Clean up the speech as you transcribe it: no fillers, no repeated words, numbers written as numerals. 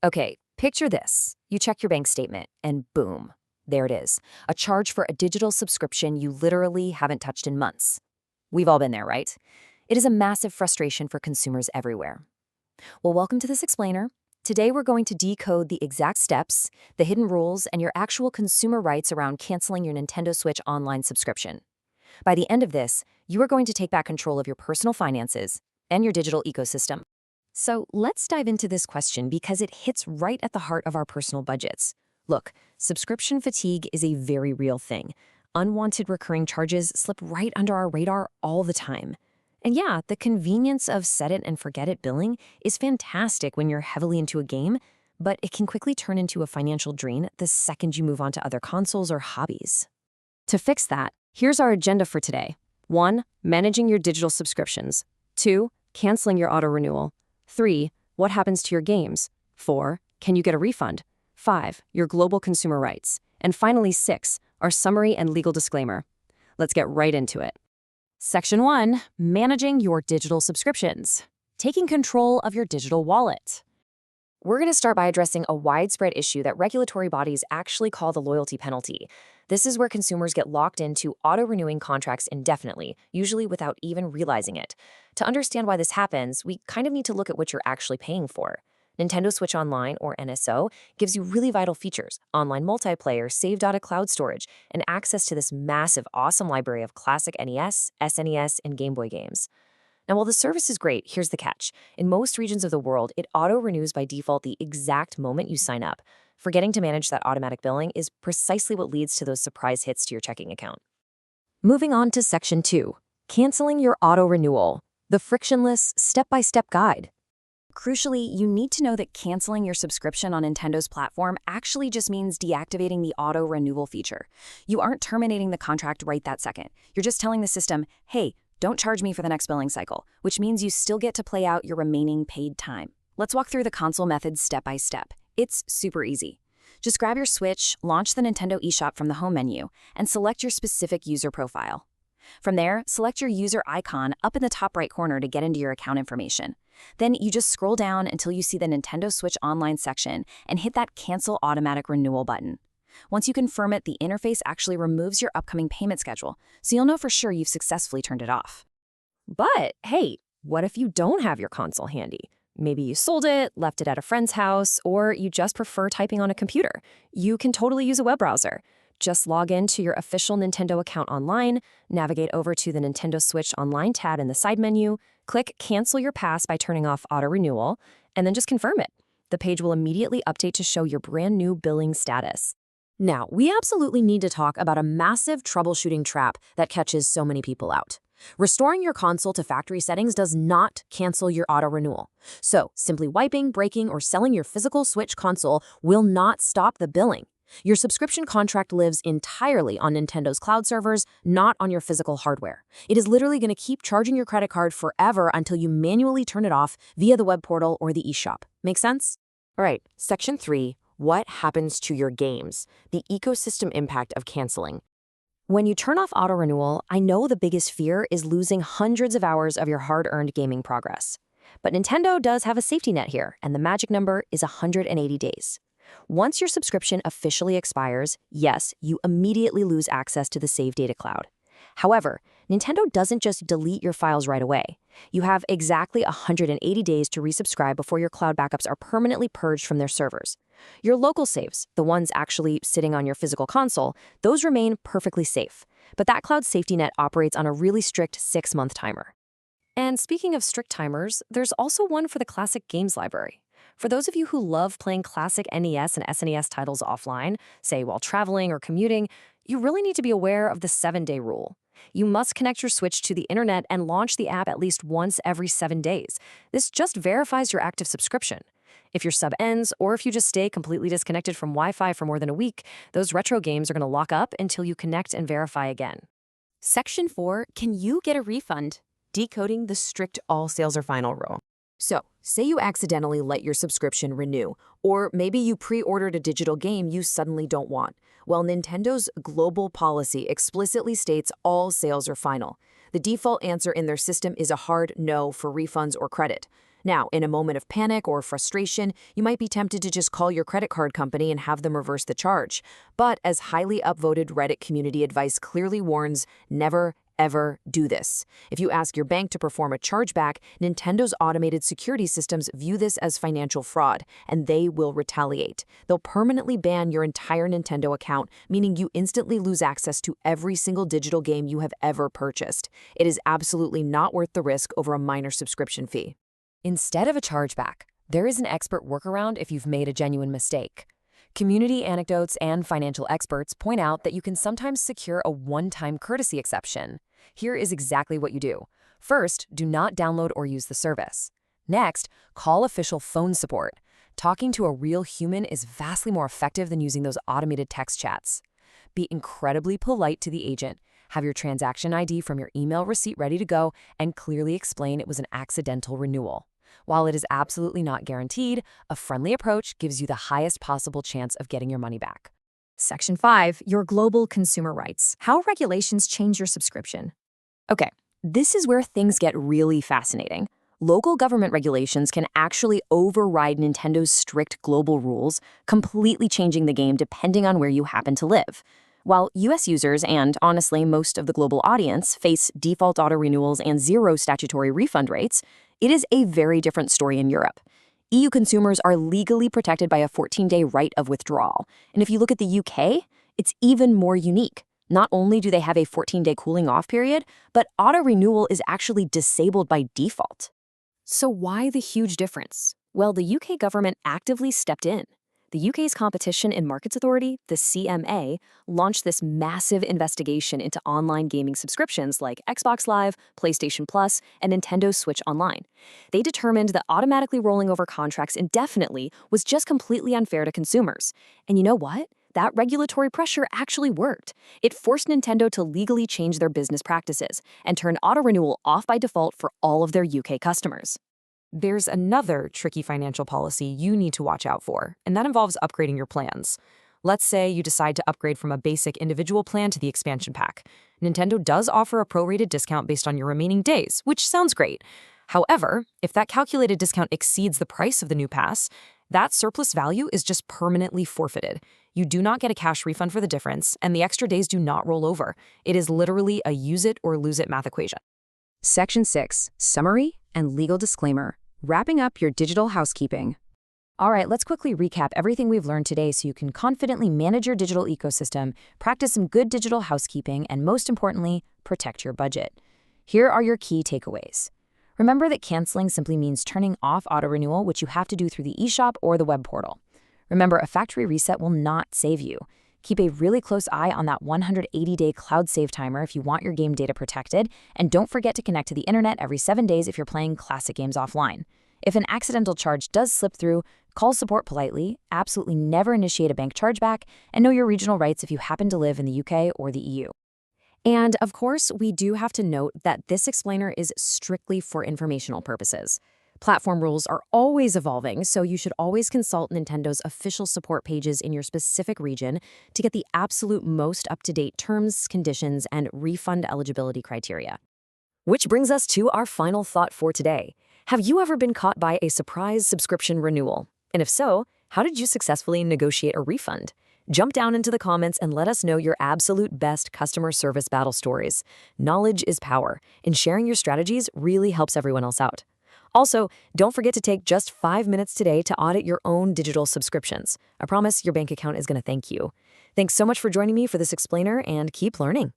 Okay, picture this. You check your bank statement, and boom, there it is. A charge for a digital subscription you literally haven't touched in months. We've all been there, right? It is a massive frustration for consumers everywhere. Well, welcome to this explainer. Today we're going to decode the exact steps, the hidden rules, and your actual consumer rights around canceling your Nintendo Switch online subscription. By the end of this, you are going to take back control of your personal finances and your digital ecosystem. So let's dive into this question because it hits right at the heart of our personal budgets. Look, subscription fatigue is a very real thing. Unwanted recurring charges slip right under our radar all the time. And yeah, the convenience of set it and forget it billing is fantastic when you're heavily into a game, but it can quickly turn into a financial drain the second you move on to other consoles or hobbies. To fix that, here's our agenda for today. 1. Managing your digital subscriptions. 2. Canceling your auto-renewal. 3. What happens to your games? 4. Can you get a refund? 5. Your global consumer rights. And finally, 6. Our summary and legal disclaimer. Let's get right into it. Section 1. Managing your digital subscriptions. Taking control of your digital wallet. We're going to start by addressing a widespread issue that regulatory bodies actually call the loyalty penalty. This is where consumers get locked into auto-renewing contracts indefinitely, usually without even realizing it. To understand why this happens, we kind of need to look at what you're actually paying for. Nintendo Switch Online, or NSO, gives you really vital features: online multiplayer, save data cloud storage, and access to this massive, awesome library of classic NES, SNES, and Game Boy games. Now, while the service is great, here's the catch. In most regions of the world, it auto-renews by default the exact moment you sign up. Forgetting to manage that automatic billing is precisely what leads to those surprise hits to your checking account. Moving on to Section 2. Canceling your auto-renewal. The frictionless, step-by-step guide. Crucially, you need to know that canceling your subscription on Nintendo's platform actually just means deactivating the auto-renewal feature. You aren't terminating the contract right that second. You're just telling the system, hey, don't charge me for the next billing cycle, which means you still get to play out your remaining paid time. Let's walk through the console method step by step. It's super easy. Just grab your Switch, launch the Nintendo eShop from the home menu, and select your specific user profile. From there, select your user icon up in the top right corner to get into your account information. Then you just scroll down until you see the Nintendo Switch Online section and hit that Cancel Automatic Renewal button. Once you confirm it, the interface actually removes your upcoming payment schedule, so you'll know for sure you've successfully turned it off. But hey, what if you don't have your console handy? Maybe you sold it, left it at a friend's house, or you just prefer typing on a computer. You can totally use a web browser. Just log into your official Nintendo account online, navigate over to the Nintendo Switch Online tab in the side menu, click Cancel Your Pass by turning off auto-renewal, and then just confirm it. The page will immediately update to show your brand new billing status. Now, we absolutely need to talk about a massive troubleshooting trap that catches so many people out. Restoring your console to factory settings does not cancel your auto-renewal. So, simply wiping, breaking, or selling your physical Switch console will not stop the billing. Your subscription contract lives entirely on Nintendo's cloud servers, not on your physical hardware. It is literally going to keep charging your credit card forever until you manually turn it off via the web portal or the eShop. Make sense? All right, Section 3. What happens to your games? The ecosystem impact of canceling. When you turn off auto-renewal, I know the biggest fear is losing hundreds of hours of your hard-earned gaming progress. But Nintendo does have a safety net here, and the magic number is 180 days. Once your subscription officially expires, yes, you immediately lose access to the save data cloud. However, Nintendo doesn't just delete your files right away. You have exactly 180 days to resubscribe before your cloud backups are permanently purged from their servers. Your local saves, the ones actually sitting on your physical console, those remain perfectly safe. But that cloud safety net operates on a really strict 6-month timer. And speaking of strict timers, there's also one for the classic games library. For those of you who love playing classic NES and SNES titles offline, say while traveling or commuting, you really need to be aware of the 7-day rule. You must connect your Switch to the internet and launch the app at least once every 7 days. This just verifies your active subscription. If your sub ends, or if you just stay completely disconnected from Wi-Fi for more than a week, those retro games are going to lock up until you connect and verify again. Section 4, can you get a refund? Decoding the strict all sales are final rule. So, say you accidentally let your subscription renew, or maybe you pre-ordered a digital game you suddenly don't want. Well, Nintendo's global policy explicitly states all sales are final. The default answer in their system is a hard no for refunds or credit. Now, in a moment of panic or frustration, you might be tempted to just call your credit card company and have them reverse the charge. But as highly upvoted Reddit community advice clearly warns, never, ever do this. If you ask your bank to perform a chargeback, Nintendo's automated security systems view this as financial fraud, and they will retaliate. They'll permanently ban your entire Nintendo account, meaning you instantly lose access to every single digital game you have ever purchased. It is absolutely not worth the risk over a minor subscription fee. Instead of a chargeback, there is an expert workaround if you've made a genuine mistake. Community anecdotes and financial experts point out that you can sometimes secure a one-time courtesy exception. Here is exactly what you do. First, do not download or use the service. Next, call official phone support. Talking to a real human is vastly more effective than using those automated text chats. Be incredibly polite to the agent. Have your transaction ID from your email receipt ready to go, and clearly explain it was an accidental renewal. While it is absolutely not guaranteed, a friendly approach gives you the highest possible chance of getting your money back. Section 5, your global consumer rights. How regulations change your subscription. Okay, this is where things get really fascinating. Local government regulations can actually override Nintendo's strict global rules, completely changing the game depending on where you happen to live. While US users and, honestly, most of the global audience face default auto-renewals and zero statutory refund rates, it is a very different story in Europe. EU consumers are legally protected by a 14-day right of withdrawal. And if you look at the UK, it's even more unique. Not only do they have a 14-day cooling-off period, but auto-renewal is actually disabled by default. So why the huge difference? Well, the UK government actively stepped in. The UK's Competition and Markets Authority, the CMA, launched this massive investigation into online gaming subscriptions like Xbox Live, PlayStation Plus, and Nintendo Switch Online. They determined that automatically rolling over contracts indefinitely was just completely unfair to consumers. And you know what? That regulatory pressure actually worked. It forced Nintendo to legally change their business practices and turn auto-renewal off by default for all of their UK customers. There's another tricky financial policy you need to watch out for, and that involves upgrading your plans. Let's say you decide to upgrade from a basic individual plan to the expansion pack. Nintendo does offer a prorated discount based on your remaining days, which sounds great. However, if that calculated discount exceeds the price of the new pass, that surplus value is just permanently forfeited. You do not get a cash refund for the difference, and the extra days do not roll over. It is literally a use it or lose it math equation. Section 6, Summary and Legal Disclaimer. Wrapping up your digital housekeeping. All right, let's quickly recap everything we've learned today so you can confidently manage your digital ecosystem, practice some good digital housekeeping, and most importantly, protect your budget. Here are your key takeaways. Remember that canceling simply means turning off auto-renewal, which you have to do through the eShop or the web portal. Remember, a factory reset will not save you. Keep a really close eye on that 180-day cloud save timer if you want your game data protected, and don't forget to connect to the internet every 7 days if you're playing classic games offline. If an accidental charge does slip through, call support politely, absolutely never initiate a bank chargeback, and know your regional rights if you happen to live in the UK or the EU. And, of course, we do have to note that this explainer is strictly for informational purposes. Platform rules are always evolving, so you should always consult Nintendo's official support pages in your specific region to get the absolute most up-to-date terms, conditions, and refund eligibility criteria. Which brings us to our final thought for today. Have you ever been caught by a surprise subscription renewal? And if so, how did you successfully negotiate a refund? Jump down into the comments and let us know your absolute best customer service battle stories. Knowledge is power, and sharing your strategies really helps everyone else out. Also, don't forget to take just 5 minutes today to audit your own digital subscriptions. I promise your bank account is going to thank you. Thanks so much for joining me for this explainer, and keep learning.